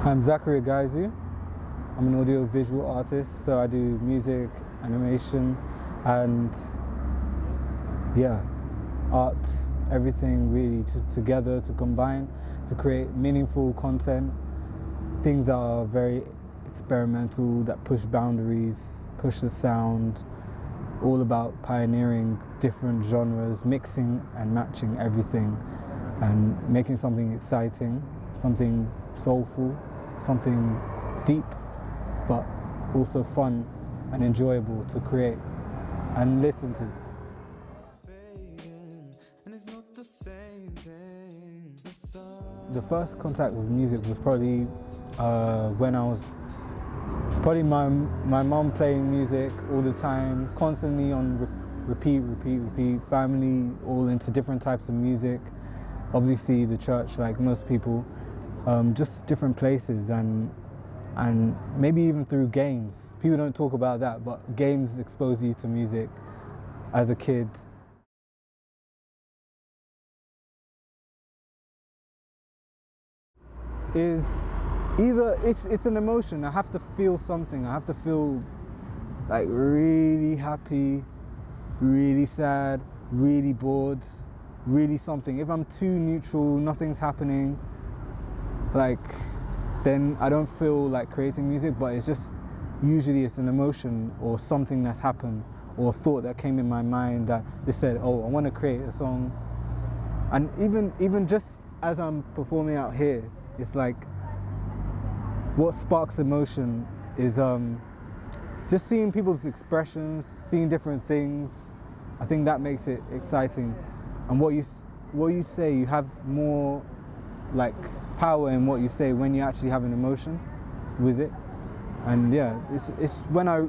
I'm Zachary Aghaizu. I'm an audio-visual artist, so I do music, animation, and art, everything really together to combine to create meaningful content. Things that are very experimental, that push boundaries, push the sound, all about pioneering different genres, mixing and matching everything, and making something exciting, something soulful, something deep, but also fun and enjoyable to create and listen to. The first contact with music was probably when I was my mum playing music all the time, constantly on repeat, family all into different types of music. Obviously the church, like most people, just different places, and maybe even through games. People don't talk about that, but games expose you to music as a kid. It's an emotion. I have to feel something. I have to feel like really happy, really sad, really bored, really something. If I'm too neutral, nothing's happening, then I don't feel like creating music, but usually it's an emotion or something that's happened or a thought that came in my mind that just said, oh, I want to create a song. And even just as I'm performing out here, it's like what sparks emotion is just seeing people's expressions, seeing different things. I think that makes it exciting. And what you say, you have more like power in what you say when you actually have an emotion with it. And yeah, it's when I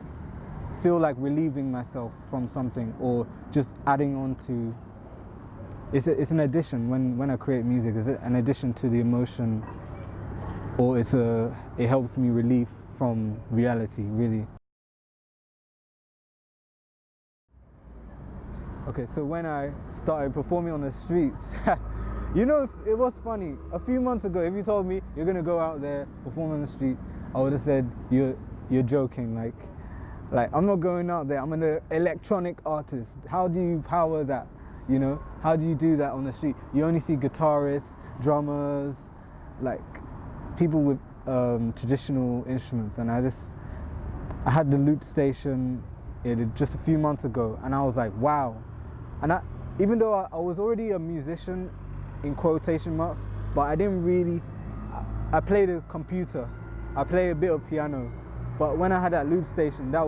feel like relieving myself from something or just adding on to. It's an addition when I create music. It's an addition to the emotion, or it helps me relieve from reality, really. Okay, so when I started performing on the streets, you know, it was funny. A few months ago, if you told me you're gonna go out there, perform on the street, I would have said you're joking. Like I'm not going out there. I'm an electronic artist. How do you power that? You know, how do you do that on the street? You only see guitarists, drummers, like people with traditional instruments. And I had the loop station just a few months ago, and I was like, wow. And even though I was already a musician, in quotation marks, but I didn't really, I played a computer, I play a bit of piano, but when I had that loop station, that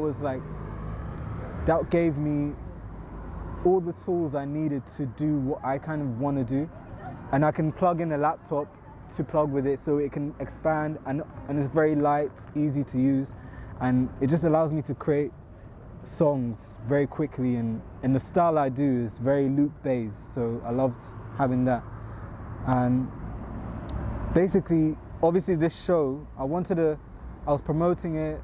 gave me all the tools I needed to do what I kind of want to do. And I can plug in a laptop to plug with it so it can expand, and it's very light, easy to use, and it just allows me to create songs very quickly, and the style I do is very loop based, so I loved having that. And basically, obviously this show, I was promoting it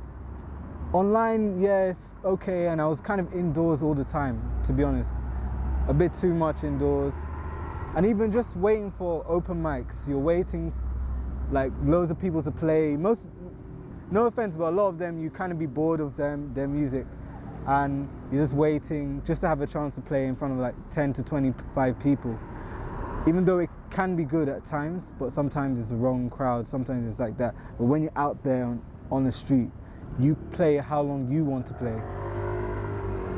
online, yes, okay, and I was kind of indoors all the time, to be honest. A bit too much indoors. And even just waiting for open mics, you're waiting like loads of people to play. No offense, but a lot of them, you kind of be bored of their music. And you're just waiting just to have a chance to play in front of like 10 to 25 people. Even though it can be good at times, but sometimes it's the wrong crowd, sometimes it's like that. But when you're out there on the street, you play how long you want to play.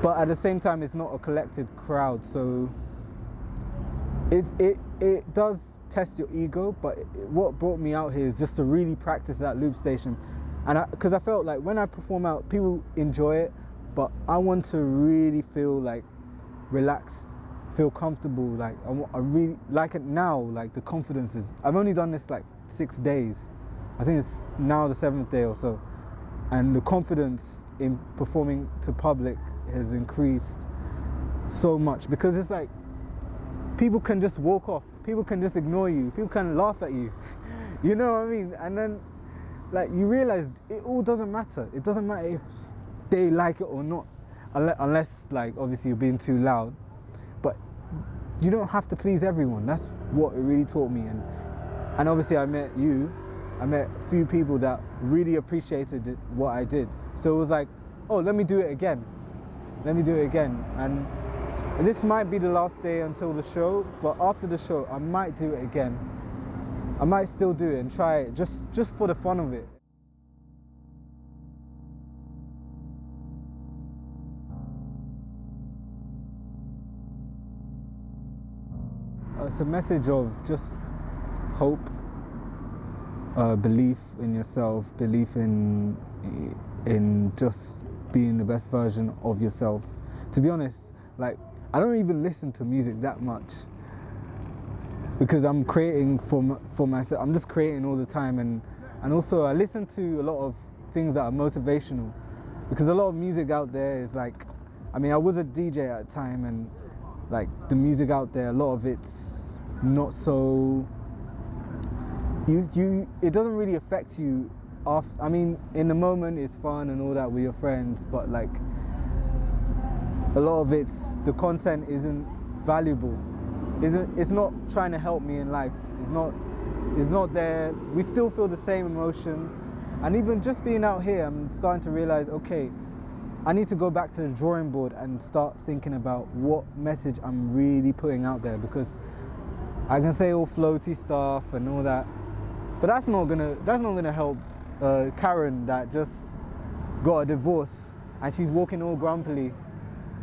But at the same time, it's not a collected crowd, so it does test your ego, but what brought me out here is just to really practice that loop station. And because I felt like when I perform out, people enjoy it, but I want to really feel like relaxed, feel comfortable. Like I really like it now, like the confidence is, I've only done this like 6 days. I think it's now the 7th day or so. And the confidence in performing to public has increased so much, because it's like people can just walk off, people can just ignore you, people can laugh at you. You know what I mean? And then like you realize it all doesn't matter. It doesn't matter if they like it or not, unless like obviously you're being too loud. But you don't have to please everyone. That's what it really taught me. And obviously I met you, I met a few people that really appreciated what I did. So it was like, oh, let me do it again. Let me do it again. And this might be the last day until the show, but after the show, I might do it again. I might still do it and try it just for the fun of it. It's a message of just hope, belief in yourself, belief in just being the best version of yourself. To be honest, like, I don't even listen to music that much because I'm creating for myself. I'm just creating all the time, and also I listen to a lot of things that are motivational, because a lot of music out there is like, I mean, I was a DJ at the time, and like the music out there, a lot of it's not so, it doesn't really affect you after. I mean, in the moment it's fun and all that with your friends, but like a lot of the content isn't valuable. It's not trying to help me in life. It's not there. We still feel the same emotions, and even just being out here, I'm starting to realize, okay, I need to go back to the drawing board and start thinking about what message I'm really putting out there, because I can say all floaty stuff and all that, but that's not gonna help Karen that just got a divorce and she's walking all grumpily,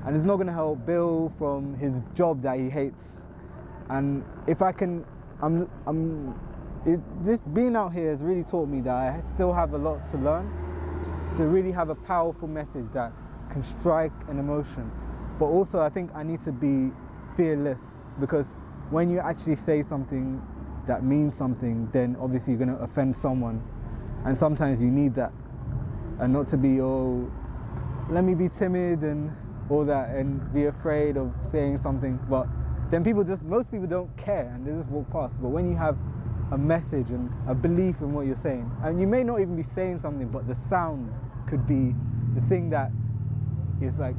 and it's not gonna help Bill from his job that he hates. And if I can, this being out here has really taught me that I still have a lot to learn, to really have a powerful message that can strike an emotion. But also I think I need to be fearless, because when you actually say something that means something, then obviously you're going to offend someone, and sometimes you need that, and not to be, oh, let me be timid and all that and be afraid of saying something. But then most people don't care and they just walk past. But when you have a message and a belief in what you're saying, and you may not even be saying something, but the sound could be the thing that is like,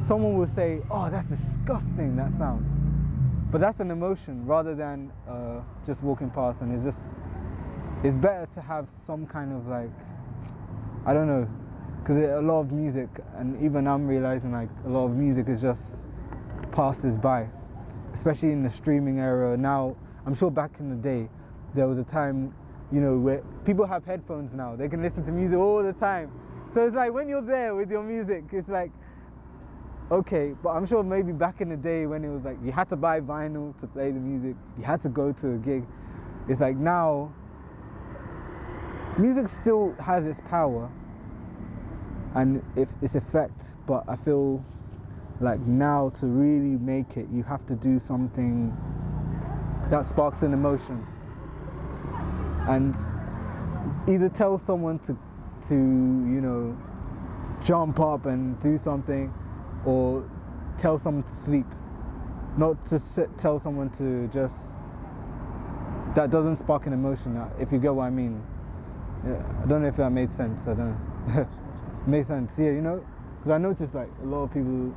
someone will say, oh, that's disgusting, that sound. But that's an emotion rather than just walking past. And it's better to have some kind of like, I don't know, because a lot of music, and even I'm realizing like a lot of music is just passes by, especially in the streaming era. Now, I'm sure back in the day, there was a time, you know, where people have headphones now. They can listen to music all the time. So it's like when you're there with your music, it's like, okay, but I'm sure maybe back in the day when it was like you had to buy vinyl to play the music, you had to go to a gig. It's like now, music still has its power and its effect, but I feel like now to really make it, you have to do something that sparks an emotion, and either tell someone to you know, jump up and do something, or tell someone to sleep. Not to tell someone to just, that doesn't spark an emotion, if you get what I mean. Yeah, I don't know if that made sense, I don't know. Made sense, yeah, you know? Because I noticed like a lot of people,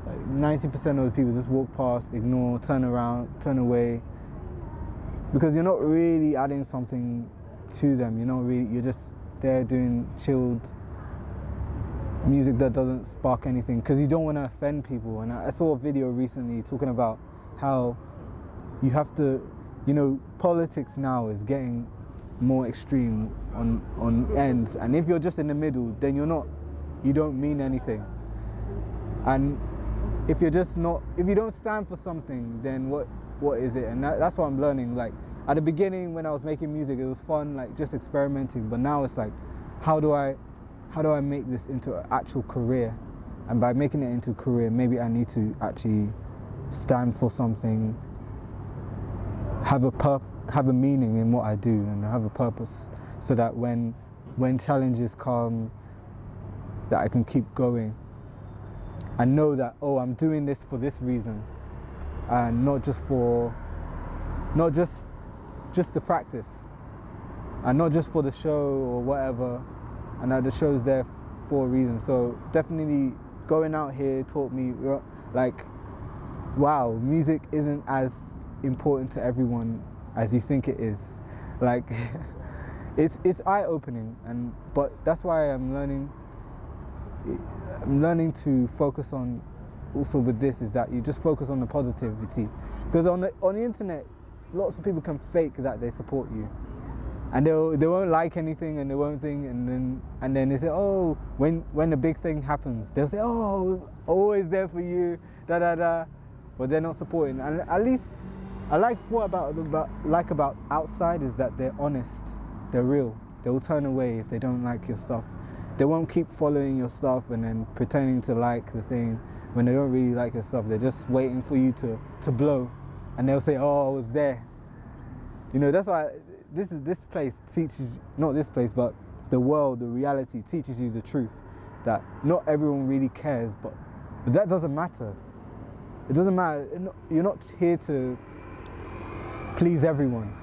like 90% of the people just walk past, ignore, turn around, turn away, because you're not really adding something to them. You're just there doing chilled music that doesn't spark anything, because you don't want to offend people. And I saw a video recently talking about how you have to, you know, politics now is getting more extreme on ends, and if you're just in the middle, then you don't mean anything. And if you don't stand for something, then what is it? And that's what I'm learning. Like at the beginning when I was making music, it was fun, like just experimenting, but now it's like, how do I make this into an actual career? And by making it into a career, maybe I need to actually stand for something, have a meaning in what I do, and have a purpose, so that when challenges come, that I can keep going. I know that, oh, I'm doing this for this reason, and not just to practice, and not just for the show or whatever, and that the show's there for a reason. So definitely going out here taught me, like, wow, music isn't as important to everyone as you think it is. Like, it's eye-opening, but that's why I'm learning to focus on, also with this, is that you just focus on the positivity, because on the internet lots of people can fake that they support you, and they won't like anything, and they won't think, and then they say, oh, when a big thing happens, they'll say, oh, always there for you, da da da, but they're not supporting. And at least I like about outside is that they're honest, they're real. They will turn away if they don't like your stuff. They won't keep following your stuff and then pretending to like the thing when they don't really like your stuff. They're just waiting for you to blow, and they'll say, oh, I was there. You know, that's why this place teaches, not this place, but the world, the reality teaches you the truth, that not everyone really cares, but that doesn't matter. It doesn't matter. You're not here to please everyone.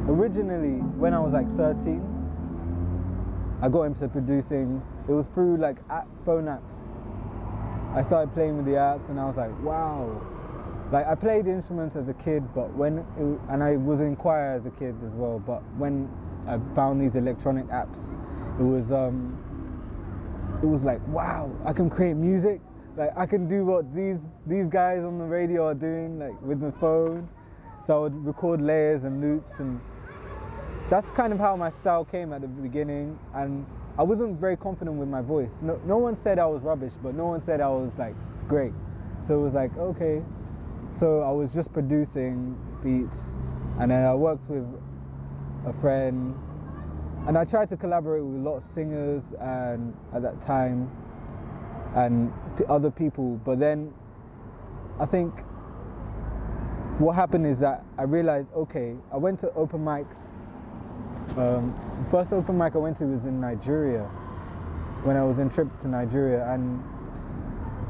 Originally, when I was like 13, I got into producing. It was through like phone apps. I started playing with the apps, and I was like, wow. Like, I played instruments as a kid, but and I was in choir as a kid as well. But when I found these electronic apps, it was like, wow, I can create music. Like, I can do what these guys on the radio are doing, like with the phone. So I would record layers and loops, and that's kind of how my style came at the beginning. And I wasn't very confident with my voice. No one said I was rubbish, but no one said I was like great. So it was like, okay. So I was just producing beats, and then I worked with a friend, and I tried to collaborate with a lot of singers and at that time, and other people. But then I think what happened is that I realized, okay, I went to open mics. The first open mic I went to was in Nigeria, when I was on trip to Nigeria, and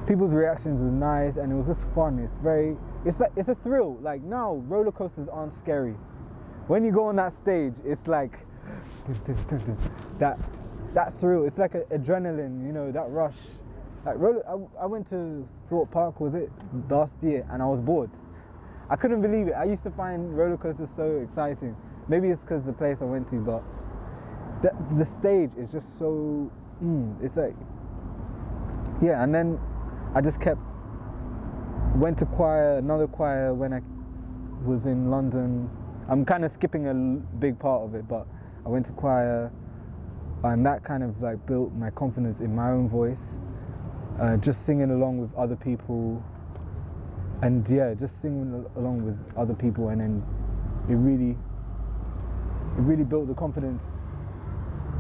people's reactions was nice, and it was just fun. It's a thrill. Like, now roller coasters aren't scary. When you go on that stage, it's like that thrill. It's like adrenaline, you know, that rush. Like I went to Thorpe Park, was it, last year, and I was bored. I couldn't believe it. I used to find roller coasters so exciting. Maybe it's because the place I went to, but the stage is just so, it's like, yeah. And then I just went to another choir when I was in London. I'm kind of skipping a big part of it, but I went to choir, and that kind of like built my confidence in my own voice, just singing along with other people. And yeah, just singing along with other people, and then it really built the confidence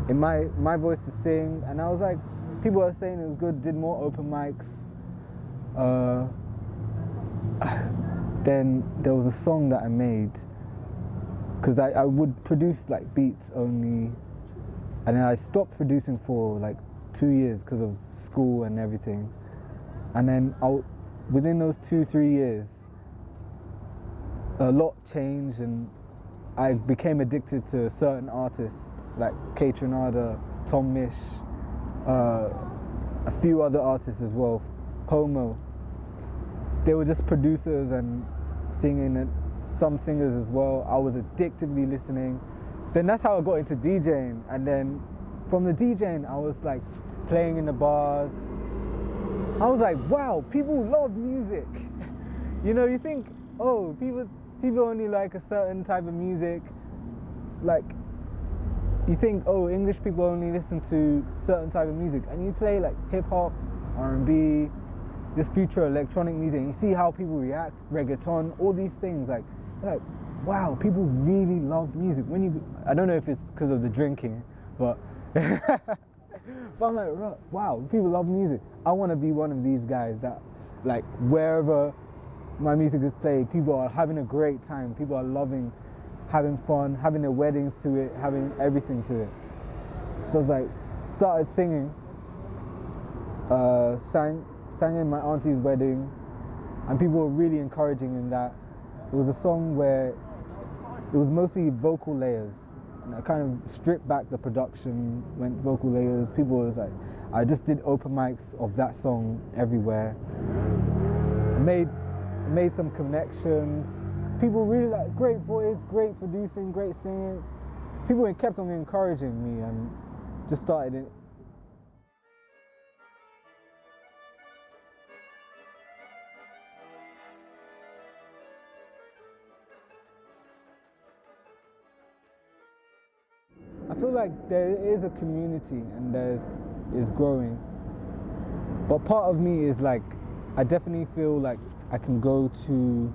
in my voice to sing. And I was like, people were saying it was good, did more open mics. Then there was a song that I made, because I would produce like beats only, and then I stopped producing for like 2 years because of school and everything. And then within those 2-3 years, a lot changed, and I became addicted to certain artists like K Tronada, Tom Mish, a few other artists as well, Homo. They were just producers and singing, and some singers as well. I was addictively listening. Then that's how I got into DJing, and then from the DJing I was like playing in the bars. I was like, wow, people love music. You know, you think, oh, people only like a certain type of music. Like, you think, oh, English people only listen to certain type of music, and you play like hip hop, R&B, this future electronic music, and you see how people react, reggaeton, all these things. Like, you're like, wow, people really love music. I don't know if it's because of the drinking, but but I'm like, wow, people love music. I want to be one of these guys that, like, wherever my music is played, people are having a great time. People are loving, having fun, having their weddings to it, having everything to it. So I was like, started singing, sang in my auntie's wedding, and people were really encouraging in that. It was a song where it was mostly vocal layers, and I kind of stripped back the production, went vocal layers. People was like, I just did open mics of that song everywhere. made some connections. People really like, great voice, great producing, great singing. People kept on encouraging me and just started it. I feel like there is a community and is growing. But part of me is like, I definitely feel like I can go to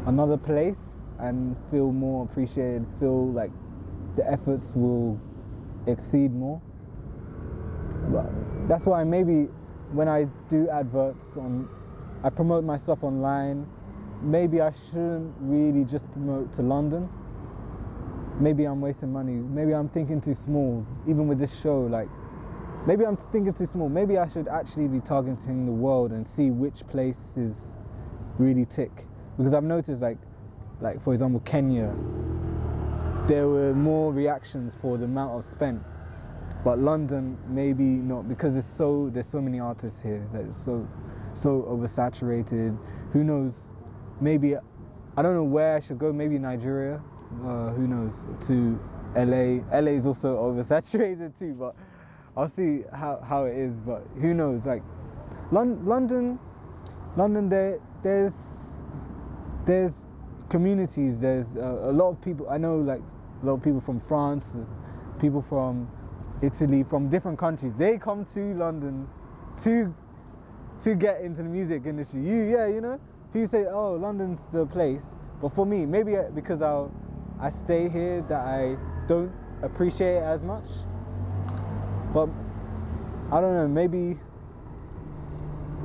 another place and feel more appreciated, feel like the efforts will exceed more. But that's why maybe when I do adverts I promote my stuff online, maybe I shouldn't really just promote to London. Maybe I'm wasting money, maybe I'm thinking too small, even with this show, like, maybe I'm thinking too small. Maybe I should actually be targeting the world and see which places really tick. Because I've noticed like for example, Kenya, there were more reactions for the amount of spent. But London, maybe not, because there's so many artists here that it's so oversaturated. Who knows? Maybe, I don't know where I should go, maybe Nigeria, who knows, to LA. LA is also oversaturated too, but I'll see how it is, but who knows? Like London, there's communities. There's a lot of people. I know, like a lot of people from France, people from Italy, from different countries. They come to London to get into the music industry. You know, people say, oh, London's the place. But for me, maybe because I stay here, that I don't appreciate it as much. But I don't know, maybe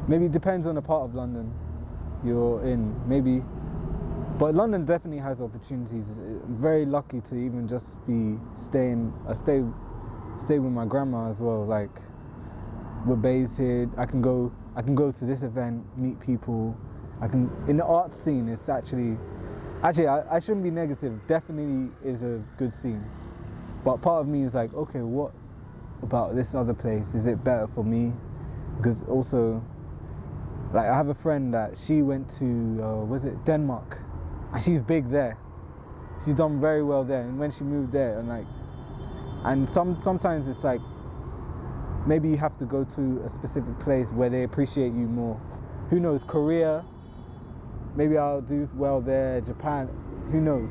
it depends on the part of London you're in, maybe. But London definitely has opportunities. I'm very lucky to even just stay with my grandma as well. Like, we're based here. I can go to this event, meet people. In the art scene, it's actually I shouldn't be negative. Definitely is a good scene. But part of me is like, okay, what about this other place? Is it better for me? Because also, like, I have a friend that she went to Denmark, and she's big there. She's done very well there, and when she moved there, and sometimes it's like, maybe you have to go to a specific place where they appreciate you more. Who knows? Korea, maybe I'll do well there. Japan, who knows?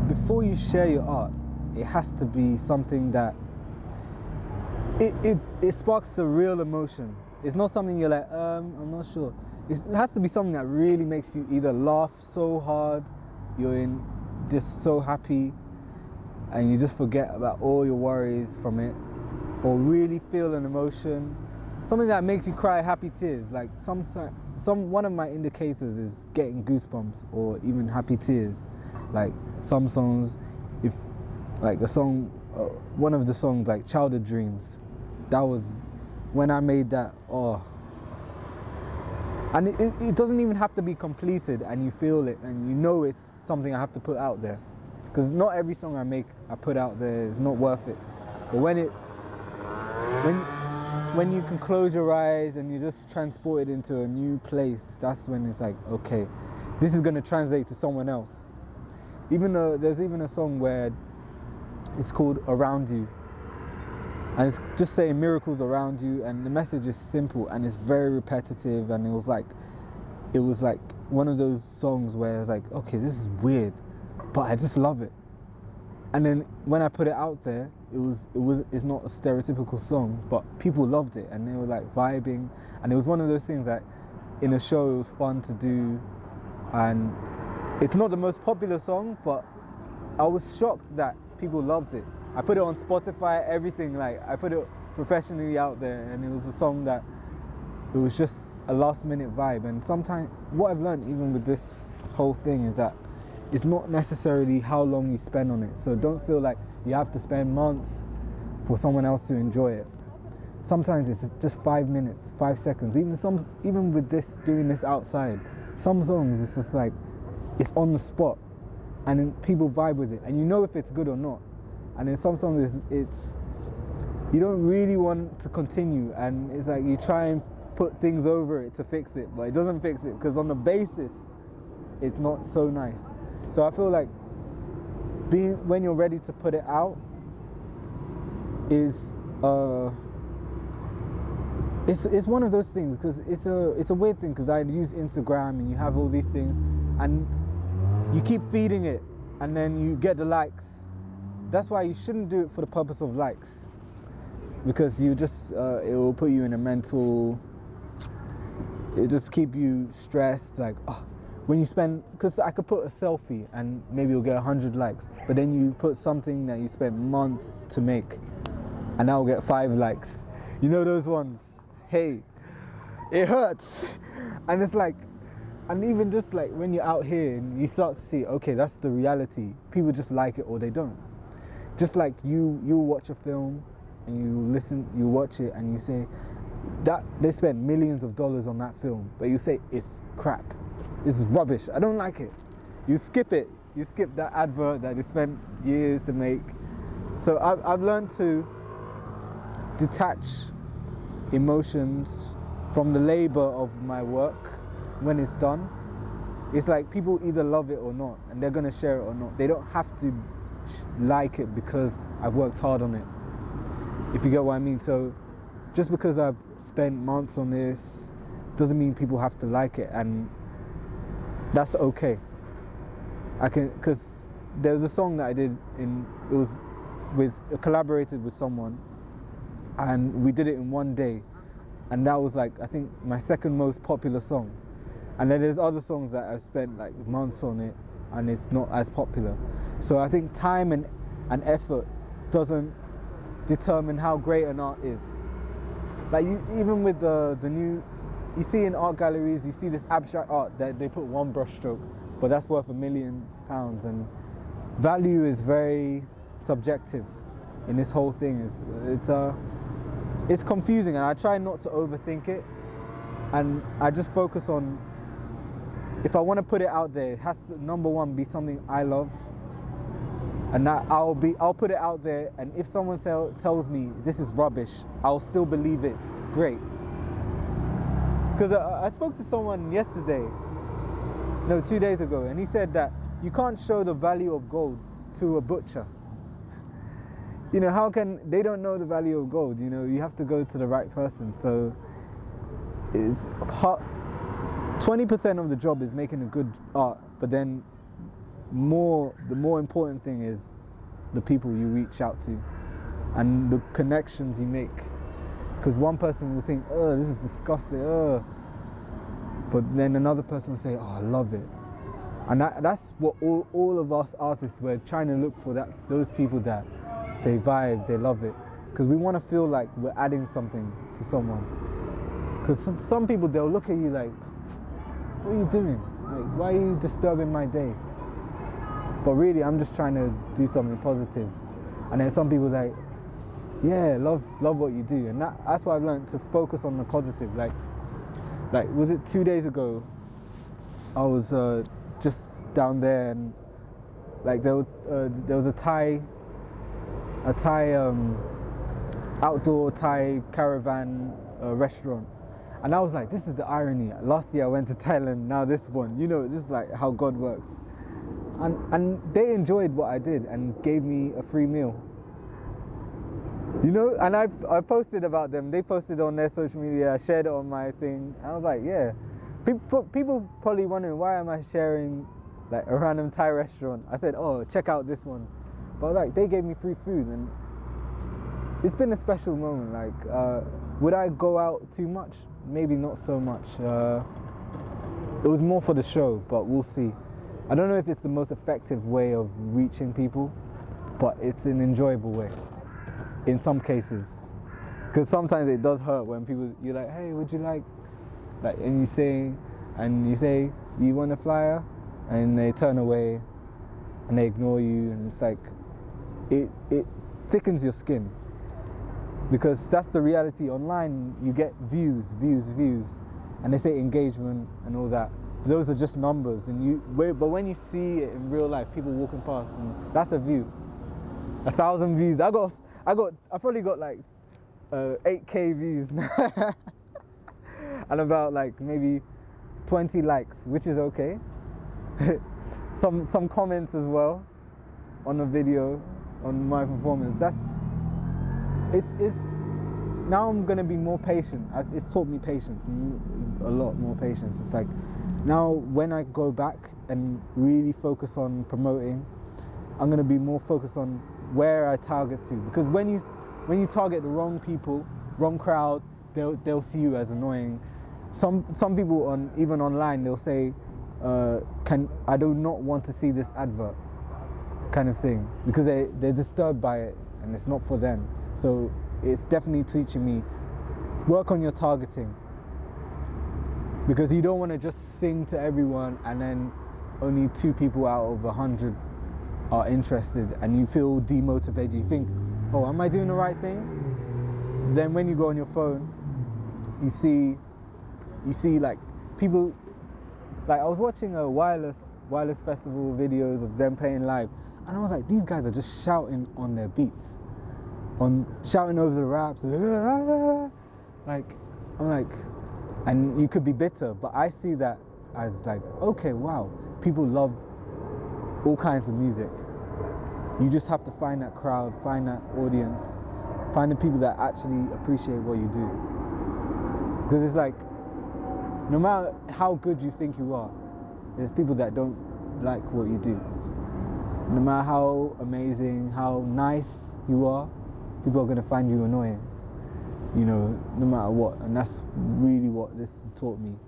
Before you share your art, it has to be something that it sparks a real emotion. It's not something you're like, I'm not sure. It has to be something that really makes you either laugh so hard, you're just so happy, and you just forget about all your worries from it, or really feel an emotion, something that makes you cry happy tears. Like one of my indicators is getting goosebumps or even happy tears. Like some songs, if like a song, one of the songs like Childhood Dreams, that was when I made that. Oh, and it doesn't even have to be completed, and you feel it, and you know it's something I have to put out there, because not every song I put out there is not worth it. But when you can close your eyes and you just transport it into a new place, that's when it's like, okay, this is going to translate to someone else. Even though there's even a song where it's called Around You, and it's just saying miracles around you, and the message is simple and it's very repetitive, and it was like one of those songs where it's like, okay, this is weird, but I just love it. And then when I put it out there, it's not a stereotypical song, but people loved it and they were like vibing, and it was one of those things that in a show it was fun to do. And it's not the most popular song, but I was shocked that people loved it. I put it on Spotify, everything, like I put it professionally out there, and it was a song that it was just a last minute vibe. And sometimes what I've learned even with this whole thing is that it's not necessarily how long you spend on it. So don't feel like you have to spend months for someone else to enjoy it. Sometimes it's just 5 minutes, 5 seconds. Even with doing this outside, some songs it's just like, it's on the spot, and then people vibe with it, and you know if it's good or not. and in some songs it's you don't really want to continue, and it's like you try and put things over it to fix it, but it doesn't fix it because on the basis it's not so nice. So I feel like when you're ready to put it out is it's one of those things, because it's a weird thing, because I use Instagram and you have all these things and you keep feeding it and then you get the likes. That's why you shouldn't do it for the purpose of likes, because you just it will put you in a mental, it just keep you stressed, like when you spend, because I could put a selfie and maybe you'll get 100 likes, but then you put something that you spent months to make and now get 5 likes. You know those ones? Hey, it hurts. And it's like, and even just like when you're out here and you start to see, okay, that's the reality. People just like it or they don't. Just like you watch a film and you watch it and you say that they spent millions of dollars on that film, but you say it's crap, it's rubbish, I don't like it. You skip it. You skip that advert that they spent years to make. So I've learned to detach emotions from the labor of my work when it's done. It's like people either love it or not, and they're gonna share it or not. They don't have to like it because I've worked hard on it, if you get what I mean. So just because I've spent months on this doesn't mean people have to like it, and that's okay. Because there was a song that I did collaborated with someone, and we did it in one day, and that was like, I think, my second most popular song. And then there's other songs that I've spent like months on it and it's not as popular. So I think time and effort doesn't determine how great an art is. Like even with the new, you see in art galleries, you see this abstract art that they put one brush stroke, but that's worth £1 million, and value is very subjective in this whole thing. It's confusing, and I try not to overthink it, and I just focus on, if I want to put it out there, it has to, number one, be something I love, and that I'll put it out there, and if someone tells me this is rubbish, I'll still believe it's great. Because I spoke to someone yesterday, no, 2 days ago, and he said that you can't show the value of gold to a butcher. You know, how can they don't know the value of gold? You know, you have to go to the right person. So it's 20% of the job is making a good art, but then the more important thing is the people you reach out to and the connections you make. Because one person will think, oh, this is disgusting, but then another person will say, oh, I love it. And that's what all of us artists, we're trying to look for, those people that they vibe, they love it. Because we want to feel like we're adding something to someone. Because some people, they'll look at you like, what are you doing? Like, why are you disturbing my day? But really, I'm just trying to do something positive. And then some people like, yeah, love what you do. And that's why I've learned to focus on the positive. Like was it 2 days ago, I was just down there, and like there was a Thai outdoor Thai caravan restaurant, and I was like, this is the irony. Last year I went to Thailand, now this one. You know, this is like how God works. And they enjoyed what I did and gave me a free meal. You know, and I posted about them. They posted on their social media. I shared it on my thing. And I was like, yeah. People probably wondering, why am I sharing like a random Thai restaurant? I said, oh, check out this one. But like, they gave me free food, and it's been a special moment. Like, would I go out too much? Maybe not so much. It was more for the show, but we'll see. I don't know if it's the most effective way of reaching people, but it's an enjoyable way in some cases. Because sometimes it does hurt when people, you're like, hey, would you like, and you say, you want a flyer? And they turn away and they ignore you, and it's like, it thickens your skin. Because that's the reality. Online, you get views, and they say engagement and all that. Those are just numbers, but when you see it in real life, people walking past, and that's a view. 1,000 views. I probably got like 8K views and about like maybe 20 likes, which is okay. some comments as well on the video, on my performance. It's now I'm gonna be more patient. It's taught me patience, a lot more patience. It's like now when I go back and really focus on promoting, I'm gonna be more focused on where I target to, because when you target the wrong people, wrong crowd, they'll see you as annoying. Some people even online, they'll say, I do not want to see this advert, kind of thing, because they're disturbed by it and it's not for them. So it's definitely teaching me, work on your targeting, because you don't want to just sing to everyone and then only 2 people out of 100 are interested and you feel demotivated. You think, oh, am I doing the right thing? Then when you go on your phone, you see like people, like I was watching a wireless festival videos of them playing live, and I was like, these guys are just shouting on their beats, shouting over the raps, like, I'm like, and you could be bitter, but I see that as like, okay, wow, people love all kinds of music. You just have to find that crowd, find that audience, find the people that actually appreciate what you do. Because it's like, no matter how good you think you are, there's people that don't like what you do. No matter how amazing, how nice you are, people are going to find you annoying, you know, no matter what. And that's really what this has taught me.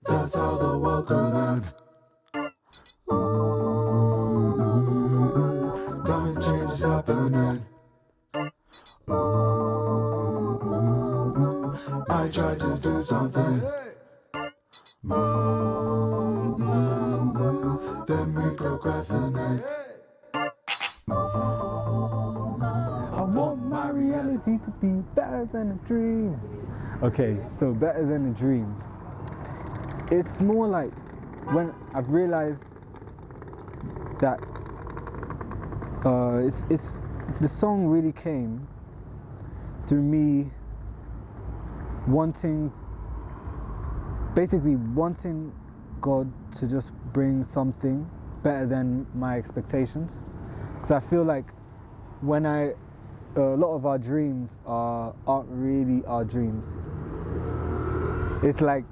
That's how the world could end. Nothing change is happening. I tried to do something. Then we procrastinate. I want my reality to be better than a dream. Okay, so better than a dream. It's more like when I've realized that it's the song really came through me wanting God to just bring something better than my expectations. Because I feel like when a lot of our dreams aren't really our dreams. It's like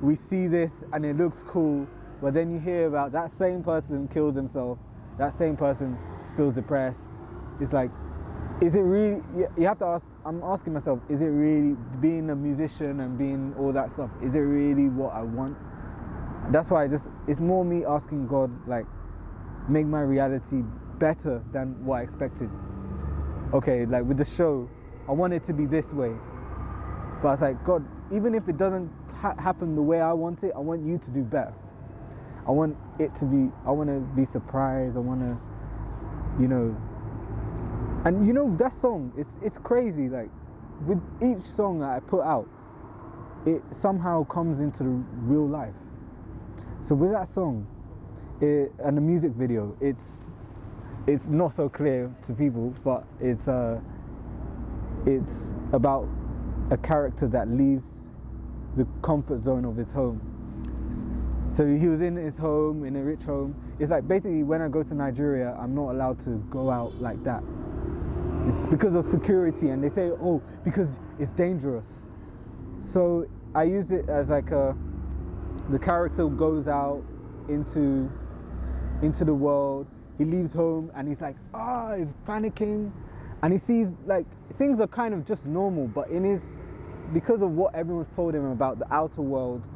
we see this and it looks cool, but then you hear about that same person kills himself, that same person feels depressed. It's like, is it really, you have to ask, I'm asking myself, is it really, being a musician and being all that stuff, is it really what I want? That's why it's more me asking God, like, make my reality better than what I expected. Okay, like with the show, I want it to be this way. But I was like, God, even if it doesn't happen the way I want it, I want you to do better. I want to be surprised. I want to, you know. And you know, that song, it's crazy. Like, with each song that I put out, it somehow comes into the real life. So with that song, and the music video, it's not so clear to people, but it's about a character that leaves the comfort zone of his home. So he was in his home, in a rich home. It's like basically when I go to Nigeria, I'm not allowed to go out like that. It's because of security, and they say, oh, because it's dangerous. So I use it as like the character goes out into the world. He leaves home and he's like, he's panicking, and he sees like things are kind of just normal, but because of what everyone's told him about the outer world,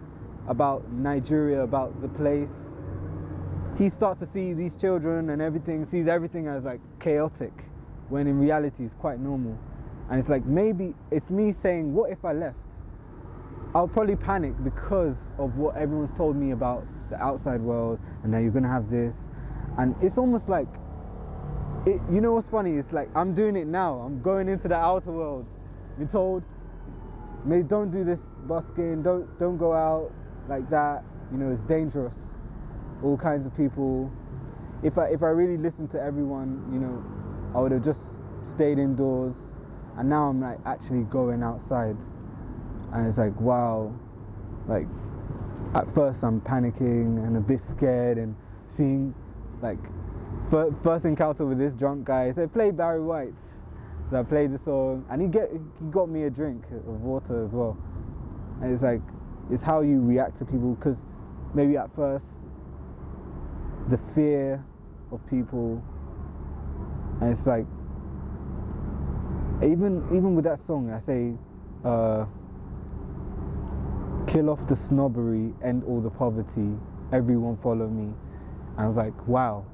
about Nigeria, about the place, he starts to see these children and everything, sees everything as like chaotic, when in reality it's quite normal. And it's like, maybe it's me saying, what if I left? I'll probably panic because of what everyone's told me about the outside world, and now you're gonna have this. And it's almost like, you know what's funny? It's like, I'm doing it now. I'm going into the outer world. You're told, maybe don't do this busking, don't go out like that. You know, it's dangerous. All kinds of people. if I really listened to everyone, you know, I would have just stayed indoors. And now I'm like actually going outside, and it's like, wow, like at first I'm panicking and a bit scared, and seeing like first encounter with this drunk guy. He said, play Barry White. So I played the song, and he got me a drink of water as well. And it's like, it's how you react to people, because maybe at first the fear of people, and it's like, even with that song, I say, kill off the snobbery, end all the poverty, everyone follow me. And I was like, wow.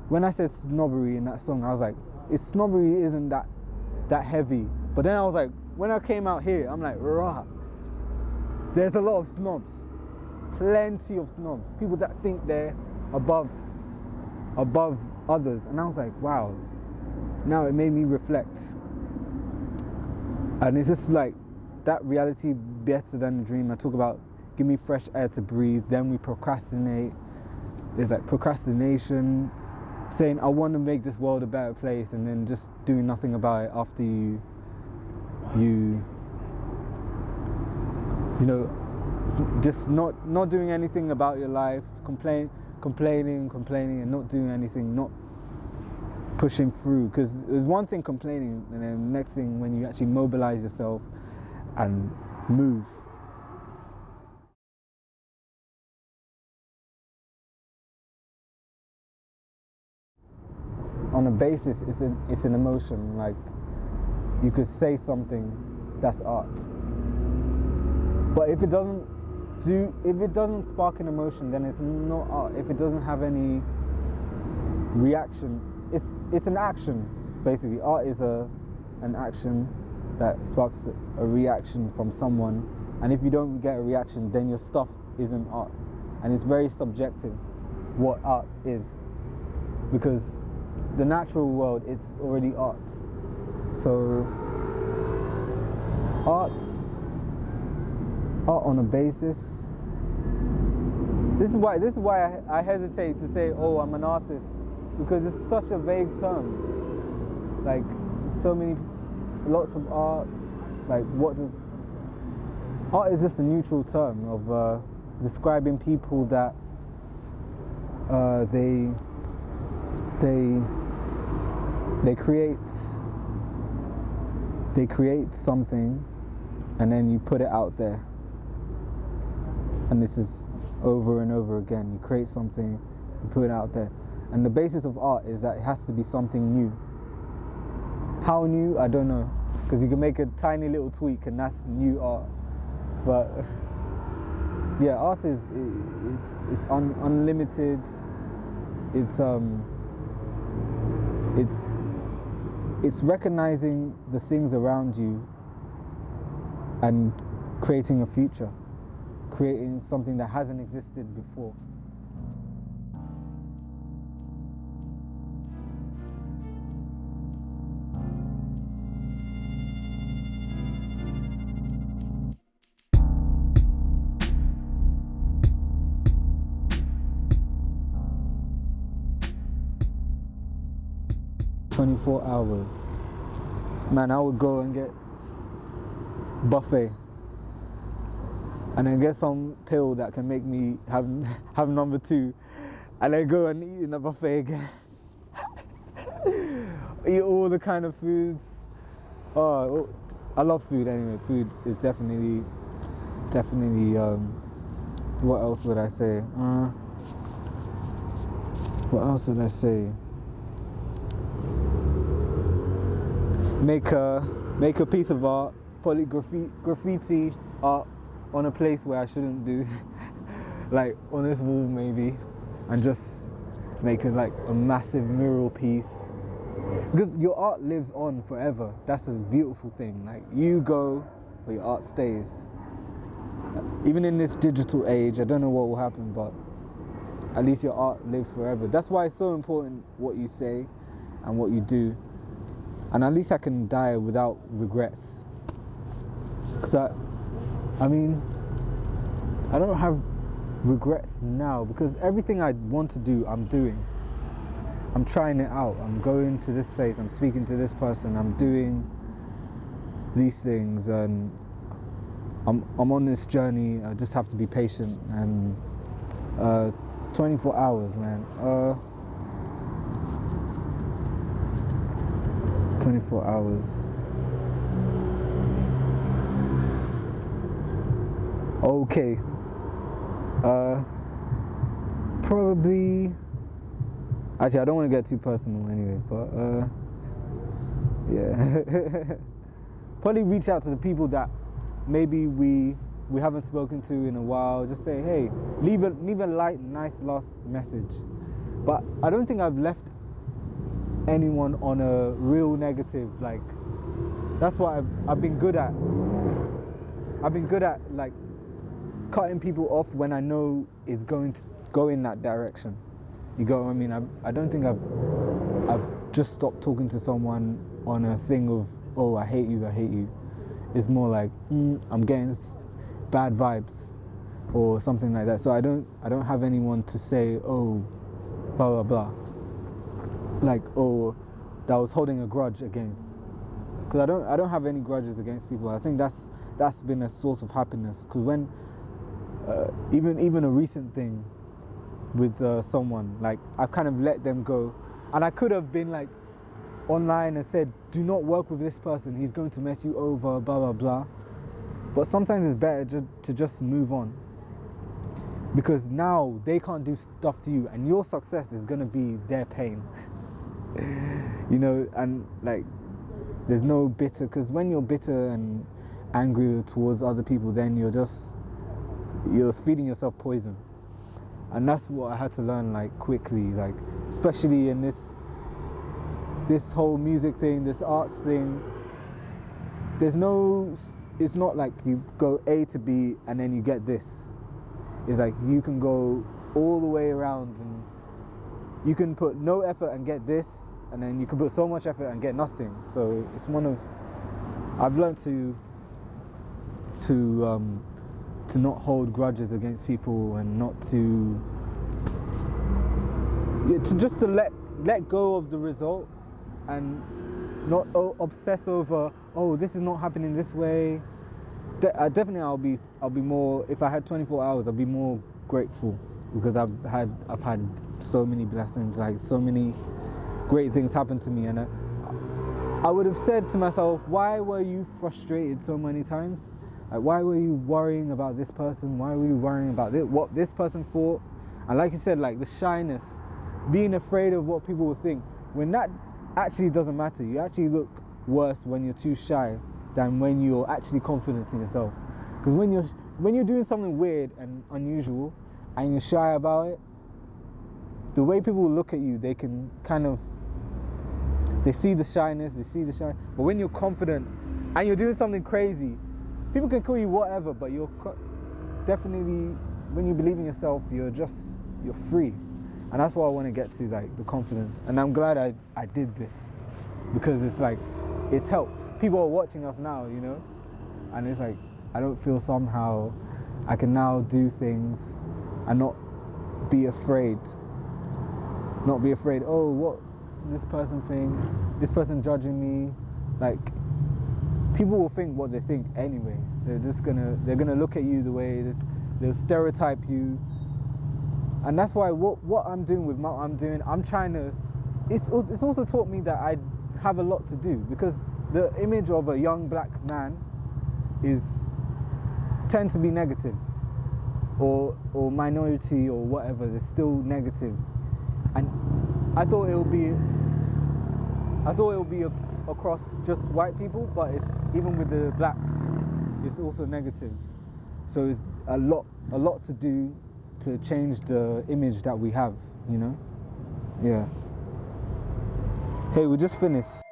When I said snobbery in that song, I was like, snobbery isn't that heavy. But then I was like, when I came out here, I'm like, rah, there's a lot of snobs, plenty of snobs, people that think they're above others. And I was like, wow. Now it made me reflect. And it's just like, that reality better than a dream. I talk about, give me fresh air to breathe, then we procrastinate. There's like procrastination, saying I want to make this world a better place, and then just doing nothing about it after you know, just not doing anything about your life, complaining, and not doing anything, not pushing through. Because there's one thing complaining, and then the next thing when you actually mobilize yourself and move. On a basis, it's an emotion. Like, you could say something, that's art. But if it doesn't spark an emotion, then it's not art. If it doesn't have any reaction, it's an action. Basically, art is an action that sparks a reaction from someone. And if you don't get a reaction, then your stuff isn't art. And it's very subjective what art is, because the natural world, it's already art. So art on a basis. This is why I hesitate to say, oh, I'm an artist, because it's such a vague term. Like, lots of art. Like, art is just a neutral term of describing people that they create something, and then you put it out there. And this is over and over again. You create something, you put it out there. And the basis of art is that it has to be something new. How new? I don't know. Because you can make a tiny little tweak and that's new art. But yeah, art is unlimited. It's recognizing the things around you and creating a future, creating something that hasn't existed before. "24 hours. Man, I would go and get buffet and then get some pill that can make me have number 2, and then go and eat in the buffet again. Eat all the kind of foods. Oh, I love food anyway. Food is definitely what else would I say? What else would I say? Make a piece of art, probably graffiti art on a place where I shouldn't do, like on this wall maybe, and just make it like a massive mural piece. Because your art lives on forever. That's a beautiful thing. Like, you go, but your art stays. Even in this digital age, I don't know what will happen, but at least your art lives forever. That's why it's so important what you say and what you do. And at least I can die without regrets. Because I mean, I don't have regrets now, because everything I want to do, I'm doing. I'm trying it out. I'm going to this place, I'm speaking to this person, I'm doing these things, and I'm on this journey. I just have to be patient. And 24 hours, man. 24 hours. Okay. Probably. Actually, I don't want to get too personal anyway, but yeah. Probably reach out to the people that maybe we haven't spoken to in a while. Just say, hey, leave a light, nice last message. But I don't think I've left anyone on a real negative. Like, that's what I've been good at. I've been good at like cutting people off when I know it's going to go in that direction. You go, I mean, I don't think I've just stopped talking to someone on a thing of, oh, I hate you. It's more like, I'm getting bad vibes or something like that. So I don't have anyone to say, oh, blah, blah, blah. Like, oh, that I was holding a grudge against. Because I don't have any grudges against people. I think that's been a source of happiness. Because when, even a recent thing with someone, like, I've kind of let them go. And I could have been like, online and said, do not work with this person, he's going to mess you over, blah, blah, blah. But sometimes it's better to just move on. Because now they can't do stuff to you, and your success is going to be their pain. You know, and like, there's no bitter, because when you're bitter and angry towards other people, then you're feeding yourself poison. And that's what I had to learn, like, quickly, like, especially in this whole music thing, this arts thing. It's not like you go A to B and then you get this. It's like you can go all the way around, and you can put no effort and get this, and then you can put so much effort and get nothing. So it's I've learned to not hold grudges against people, and not to let go of the result, and not obsess over, oh, this is not happening this way. Definitely I'll be more, if I had 24 hours, I'll be more grateful, because I've had so many blessings, like so many great things happen to me. And I would have said to myself, why were you frustrated so many times? Like, why were you worrying about this person? Why were you worrying about what this person thought? And like you said, like the shyness, being afraid of what people will think, when that actually doesn't matter. You actually look worse when you're too shy than when you're actually confident in yourself. Because when you're doing something weird and unusual and you're shy about it, the way people will look at you, they can they see the shyness, but when you're confident and you're doing something crazy, people can call you whatever, but you're definitely, when you believe in yourself, you're free. And that's what I want to get to, like the confidence. And I'm glad I did this, because it's like, it's helped. People are watching us now, you know? And it's like, I don't feel somehow I can now do things and not be afraid. Not be afraid, oh, what this person think, this person judging me. Like, people will think what they think anyway. They're gonna look at you the way they'll stereotype you. And that's why what I'm doing with what I'm doing, I'm trying to, it's also taught me that I have a lot to do, because the image of a young black man tends to be negative, or minority or whatever, it's still negative. And I thought it would be across just white people, but it's even with the blacks, it's also negative. So it's a lot to do to change the image that we have, you know? Yeah. Hey, we just finished.